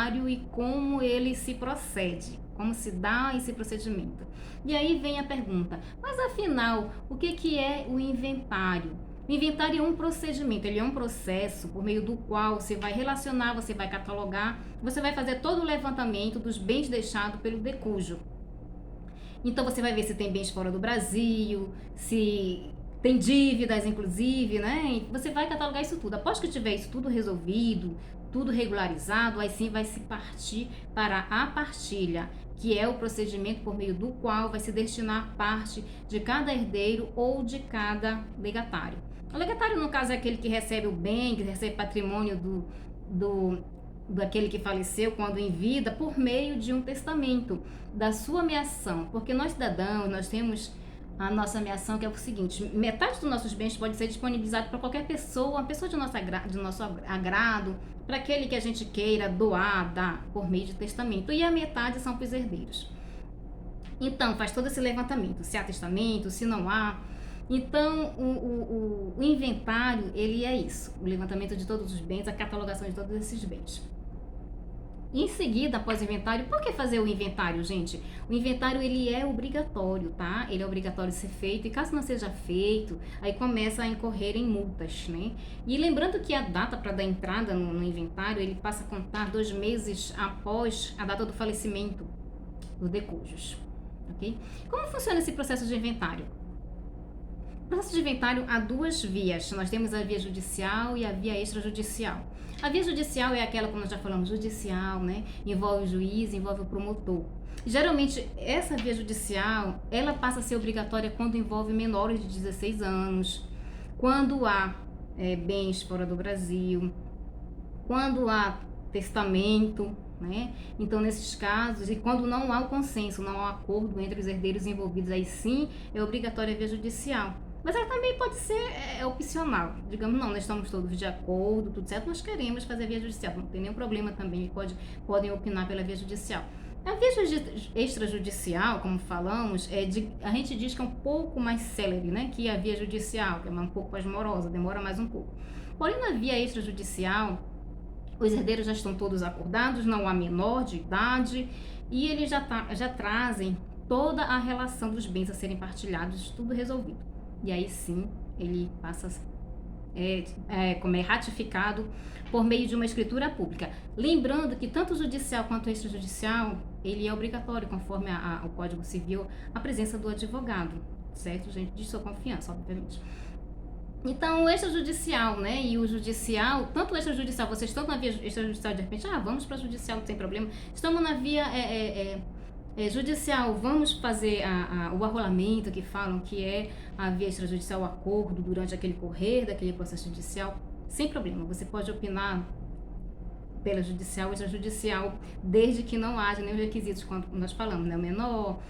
inventário e como ele se procede, como se dá esse procedimento. E aí vem a pergunta, mas afinal, o que é o inventário? O inventário é um procedimento, ele é um processo por meio do qual você vai relacionar, você vai catalogar, você vai fazer todo o levantamento dos bens deixados pelo decujo. Então você vai ver se tem bens fora do Brasil, se tem dívidas, inclusive, né? E você vai catalogar isso tudo. Após que tiver isso tudo resolvido, tudo regularizado, aí sim vai se partir para a partilha, que é o procedimento por meio do qual vai se destinar parte de cada herdeiro ou de cada legatário. O legatário, no caso, é aquele que recebe o bem, que recebe patrimônio daquele que faleceu quando em vida por meio de um testamento, da sua ameação. Porque nós cidadãos, nós temos a nossa ameação, que é o seguinte: metade dos nossos bens pode ser disponibilizado para qualquer pessoa, uma pessoa de nosso agrado, para aquele que a gente queira doar, dar por meio de testamento, e a metade são para os herdeiros. Então, faz todo esse levantamento, se há testamento, se não há. Então, o inventário, ele é isso, o levantamento de todos os bens, a catalogação de todos esses bens. Em seguida, após o inventário, por que fazer o inventário, gente? O inventário, ele é obrigatório, tá? Ele é obrigatório ser feito, e caso não seja feito, aí começa a incorrer em multas, né? E lembrando que a data para dar entrada no inventário, ele passa a contar 2 meses após a data do falecimento do decujus, ok? Como funciona esse processo de inventário? O processo de inventário há 2 vias. Nós temos a via judicial e a via extrajudicial. A via judicial é aquela, como nós já falamos, judicial, né? Envolve o juiz, envolve o promotor. Geralmente, essa via judicial, ela passa a ser obrigatória quando envolve menores de 16 anos, quando há bens fora do Brasil, quando há testamento, né? Então, nesses casos, e quando não há o consenso, não há um acordo entre os herdeiros envolvidos, aí sim é obrigatória a via judicial. Mas ela também pode ser opcional. Digamos, não, nós estamos todos de acordo, tudo certo, nós queremos fazer via judicial. Não tem nenhum problema também, podem opinar pela via judicial. A via extrajudicial, como falamos, a gente diz que é um pouco mais célere, né, que a via judicial, que é um pouco mais morosa, demora mais um pouco. Porém, na via extrajudicial, os herdeiros já estão todos acordados, não há menor de idade, e eles já trazem toda a relação dos bens a serem partilhados, tudo resolvido. E aí sim, ele passa como é ratificado por meio de uma escritura pública. Lembrando que tanto o judicial quanto o extrajudicial, ele é obrigatório, conforme o Código Civil, a presença do advogado, certo, gente? De sua confiança, obviamente. Então, o extrajudicial, né, e o judicial, tanto o extrajudicial, vocês estão na via extrajudicial, de repente, vamos para a judicial, não tem problema. Estamos na via judicial, vamos fazer o arrolamento, que falam que é a via extrajudicial, o acordo durante aquele correr daquele processo judicial, sem problema. Você pode opinar pela judicial ou extrajudicial, desde que não haja nenhum requisitos, quando nós falamos, né, o menor,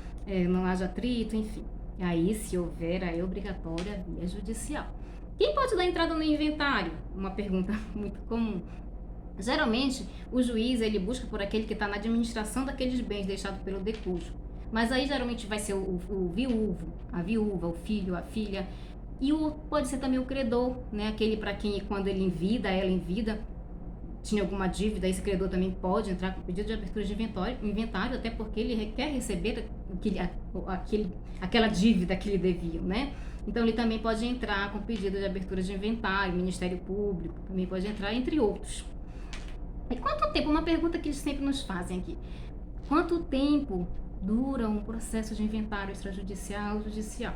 não haja atrito, enfim. Aí, se houver, é obrigatória a via judicial. Quem pode dar entrada no inventário? Uma pergunta muito comum. Geralmente, o juiz ele busca por aquele que está na administração daqueles bens deixados pelo decujo. Mas aí, geralmente, vai ser o viúvo, a viúva, o filho, a filha. E pode ser também o credor, né? Aquele para quem, quando ele envida, ela envida, tinha alguma dívida, esse credor também pode entrar com pedido de abertura de inventário, até porque ele quer receber aquela dívida que lhe deviam, né? Então, ele também pode entrar com pedido de abertura de inventário, Ministério Público também pode entrar, entre outros. E quanto tempo? Uma pergunta que eles sempre nos fazem aqui. Quanto tempo dura um processo de inventário extrajudicial ou judicial?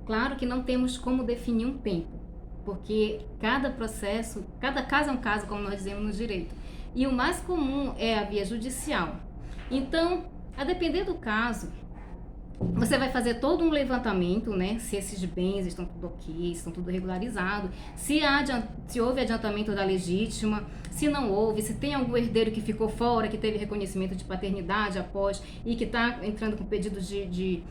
Claro que não temos como definir um tempo, porque cada processo, cada caso é um caso, como nós dizemos no direito. E o mais comum é a via judicial. Então, a depender do caso, você vai fazer todo um levantamento, né? Se esses bens estão tudo ok, estão tudo regularizado, se houve adiantamento da legítima, se não houve, se tem algum herdeiro que ficou fora, que teve reconhecimento de paternidade após e que está entrando com pedido de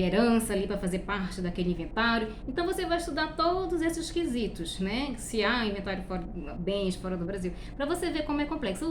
herança ali para fazer parte daquele inventário. Então você vai estudar todos esses quesitos, né? Se há inventário bens fora do Brasil, para você ver como é complexo.